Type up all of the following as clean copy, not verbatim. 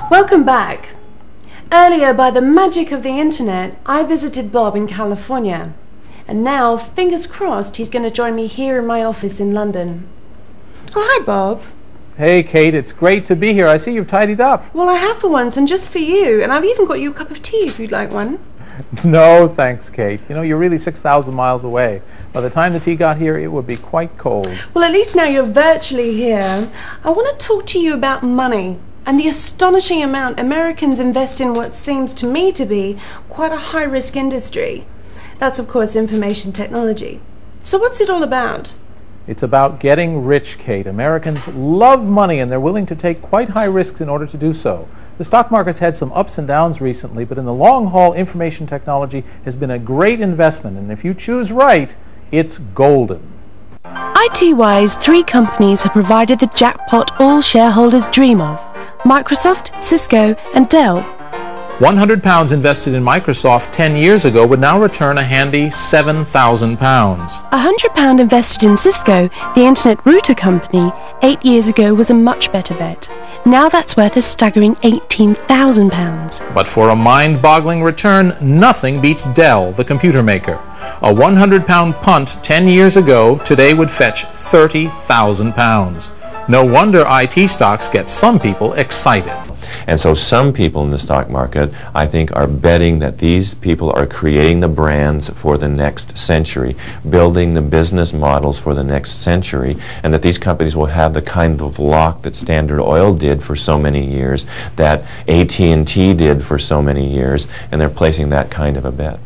Welcome back. Earlier, by the magic of the internet, I visited Bob in California. And now, fingers crossed, he's going to join me here in my office in London. Oh, hi, Bob. Hey, Kate, it's great to be here. I see you've tidied up. Well, I have for once, and just for you. And I've even got you a cup of tea if you'd like one. No, thanks, Kate. You know, you're really 6,000 miles away. By the time the tea got here, it would be quite cold. Well, at least now you're virtually here. I want to talk to you about money and the astonishing amount Americans invest in what seems to me to be quite a high-risk industry. That's, of course, information technology. So what's it all about? It's about getting rich, Kate. Americans love money, and they're willing to take quite high risks in order to do so. The stock market's had some ups and downs recently, but in the long haul, information technology has been a great investment, and if you choose right, it's golden. IT-wise, 3 companies have provided the jackpot all shareholders dream of: Microsoft, Cisco, and Dell. £100 invested in Microsoft 10 years ago would now return a handy £7,000. £100 invested in Cisco, the internet router company, 8 years ago was a much better bet. Now that's worth a staggering £18,000. But for a mind-boggling return, nothing beats Dell, the computer maker. A £100 punt 10 years ago today would fetch £30,000. No wonder IT stocks get some people excited. And so some people in the stock market, I think, are betting that these people are creating the brands for the next century, building the business models for the next century, and that these companies will have the kind of lock that Standard Oil did for so many years, that AT&T did for so many years, and they're placing that kind of a bet.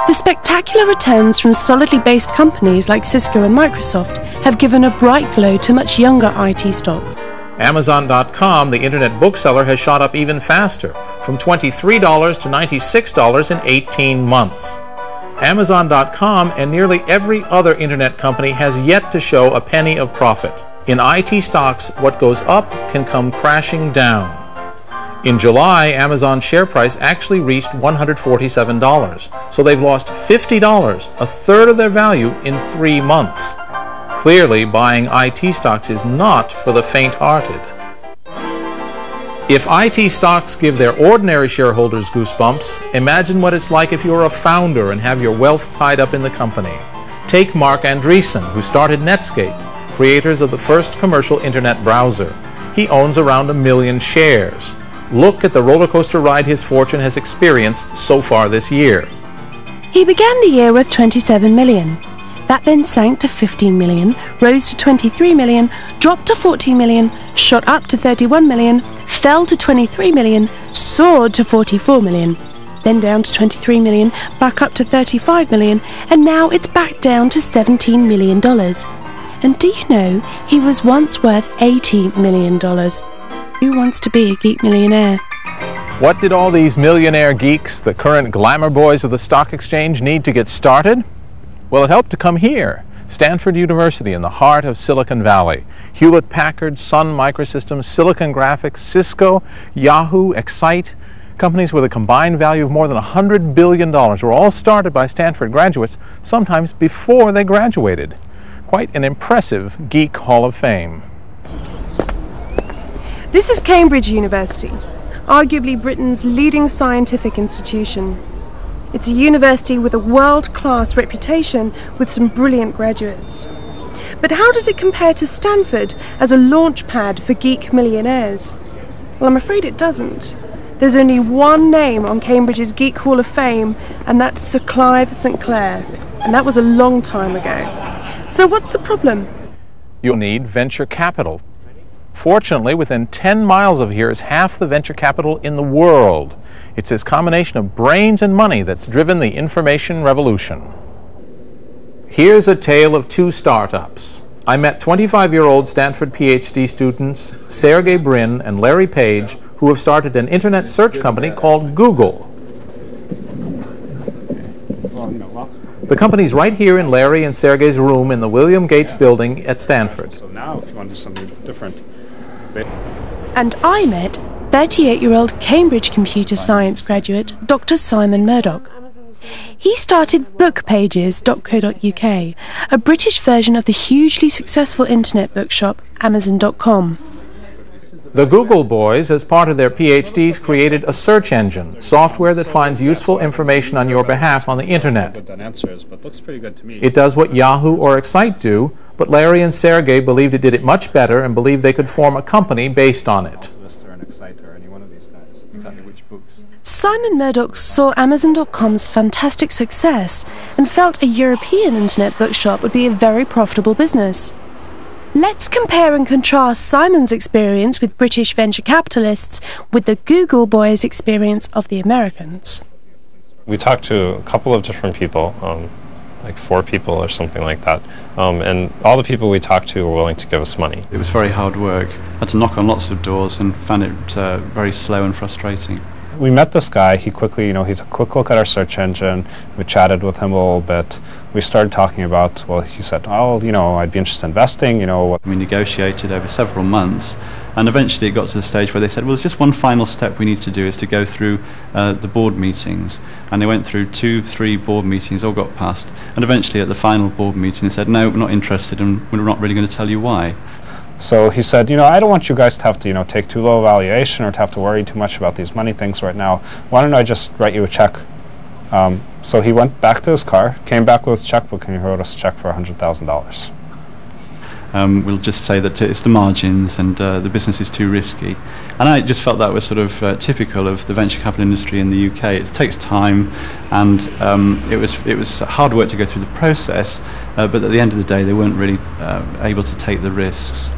The spectacular returns from solidly based companies like Cisco and Microsoft have given a bright glow to much younger IT stocks. Amazon.com, the internet bookseller, has shot up even faster, from $23 to $96 in 18 months. Amazon.com and nearly every other internet company has yet to show a penny of profit. In IT stocks, what goes up can come crashing down. In July, Amazon's share price actually reached $147, so they've lost $50, a third of their value, in 3 months. Clearly, buying IT stocks is not for the faint-hearted. If IT stocks give their ordinary shareholders goosebumps, imagine what it's like if you're a founder and have your wealth tied up in the company. Take Mark Andreessen, who started Netscape, creators of the first commercial internet browser. He owns around 1 million shares. Look at the roller coaster ride his fortune has experienced so far this year. He began the year with 27 million. That then sank to 15 million, rose to 23 million, dropped to 14 million, shot up to 31 million, fell to 23 million, soared to 44 million, then down to 23 million, back up to 35 million, and now it's back down to $17 million. And do you know, he was once worth $80 million. Who wants to be a geek millionaire? What did all these millionaire geeks, the current glamour boys of the stock exchange, need to get started? Well, it helped to come here, Stanford University, in the heart of Silicon Valley. Hewlett-Packard, Sun Microsystems, Silicon Graphics, Cisco, Yahoo, Excite, companies with a combined value of more than $100 billion, were all started by Stanford graduates, sometimes before they graduated. Quite an impressive geek hall of fame. This is Cambridge University, arguably Britain's leading scientific institution. It's a university with a world-class reputation with some brilliant graduates. But how does it compare to Stanford as a launch pad for geek millionaires? Well, I'm afraid it doesn't. There's only one name on Cambridge's Geek Hall of Fame, and that's Sir Clive St. Clair, and that was a long time ago. So what's the problem? You'll need venture capital. Fortunately, within 10 miles of here is half the venture capital in the world. It's this combination of brains and money that's driven the information revolution. Here's a tale of 2 startups. I met 25-year-old Stanford PhD students Sergey Brin and Larry Page, who have started an internet search company called Google. The company's right here in Larry and Sergey's room in the William Gates building at Stanford. So now if you want to do something different. And I met 38-year-old Cambridge computer science graduate Dr. Simon Murdoch. He started bookpages.co.uk, a British version of the hugely successful internet bookshop Amazon.com. The Google boys, as part of their PhDs, created a search engine, software that finds useful information on your behalf on the internet. It does what Yahoo or Excite do, but Larry and Sergey believed it did it much better and believed they could form a company based on it. Simon Murdoch saw Amazon.com's fantastic success and felt a European internet bookshop would be a very profitable business. Let's compare and contrast Simon's experience with British venture capitalists with the Google boys' experience of the Americans. We talked to a couple of different people, like 4 people or something like that, and all the people we talked to were willing to give us money. It was very hard work. I had to knock on lots of doors and found it very slow and frustrating. We met this guy. He quickly, he took a quick look at our search engine. We chatted with him a little bit. We started talking about, well, he said, oh, I'd be interested in investing, We negotiated over several months, and eventually it got to the stage where they said, well, there's just one final step we need to do, is to go through the board meetings. And they went through 2-3 board meetings, all got passed, and eventually at the final board meeting they said, no, we're not interested, and we're not really going to tell you why. So he said, I don't want you guys to have to, take too low a valuation or to have to worry too much about these money things right now. Why don't I just write you a check? So he went back to his car, came back with his checkbook, and he wrote us a check for $100,000. We'll just say that it's the margins and the business is too risky. And I just felt that was sort of typical of the venture capital industry in the UK. It takes time, and it was hard work to go through the process, but at the end of the day they weren't really able to take the risks.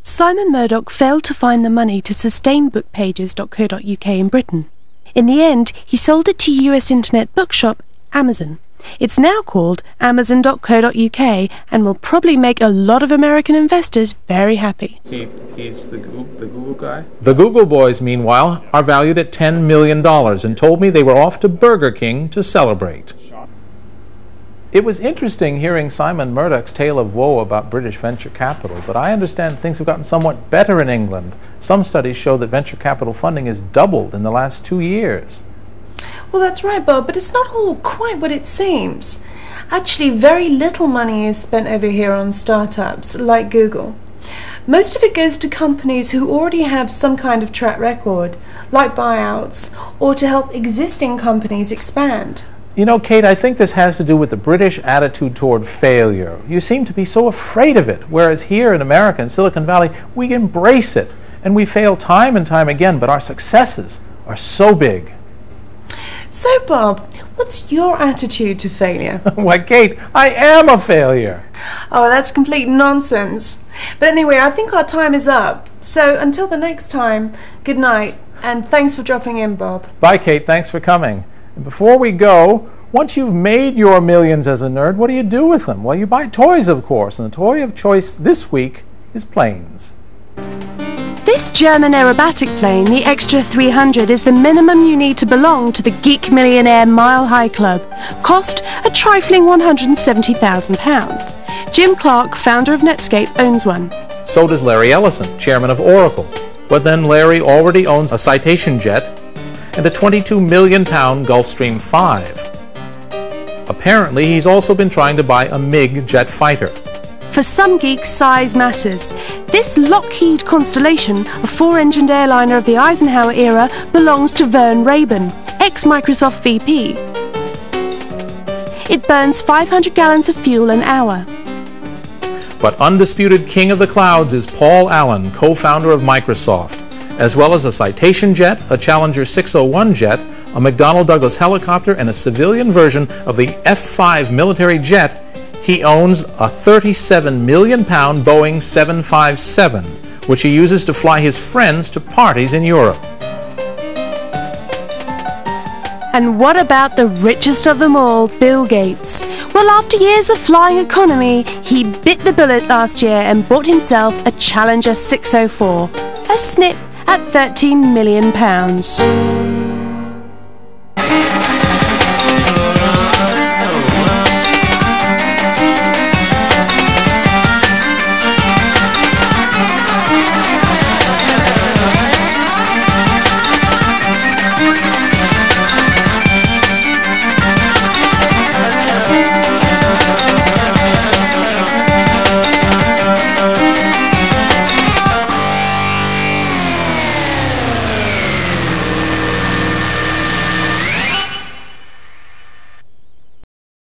Simon Murdoch failed to find the money to sustain bookpages.co.uk in Britain. In the end, he sold it to US internet bookshop Amazon. It's now called Amazon.co.uk and will probably make a lot of American investors very happy. He's the Google guy? The Google boys, meanwhile, are valued at $10 million and told me they were off to Burger King to celebrate. It was interesting hearing Simon Murdoch's tale of woe about British venture capital, but I understand things have gotten somewhat better in England. Some studies show that venture capital funding has doubled in the last 2 years. Well, that's right, Bob, but it's not all quite what it seems. Actually, very little money is spent over here on startups, like Google. Most of it goes to companies who already have some kind of track record, like buyouts, or to help existing companies expand. Kate, I think this has to do with the British attitude toward failure. You seem to be so afraid of it, whereas here in America, in Silicon Valley, we embrace it. And we fail time and time again, but our successes are so big. So, Bob, what's your attitude to failure? Why, Kate, I am a failure. Oh, that's complete nonsense. But anyway, I think our time is up. So, until the next time, good night, and thanks for dropping in, Bob. Bye, Kate. Thanks for coming. And before we go, once you've made your millions as a nerd, what do you do with them? Well, you buy toys, of course, and the toy of choice this week is planes. This German aerobatic plane, the Extra 300, is the minimum you need to belong to the Geek Millionaire Mile High Club. Cost a trifling £170,000. Jim Clark, founder of Netscape, owns one. So does Larry Ellison, chairman of Oracle. But then Larry already owns a Citation jet and a £22 million Gulfstream 5. Apparently, he's also been trying to buy a MiG jet fighter. For some geeks, size matters. This Lockheed Constellation, a 4-engined airliner of the Eisenhower era, belongs to Vern Rabin, ex-Microsoft VP. It burns 500 gallons of fuel an hour. But undisputed king of the clouds is Paul Allen, co-founder of Microsoft. As well as a Citation jet, a Challenger 601 jet, a McDonnell Douglas helicopter, and a civilian version of the F-5 military jet, he owns a £37 million Boeing 757, which he uses to fly his friends to parties in Europe. And what about the richest of them all, Bill Gates? Well, after years of flying economy, he bit the bullet last year and bought himself a Challenger 604, a snip at £13 million.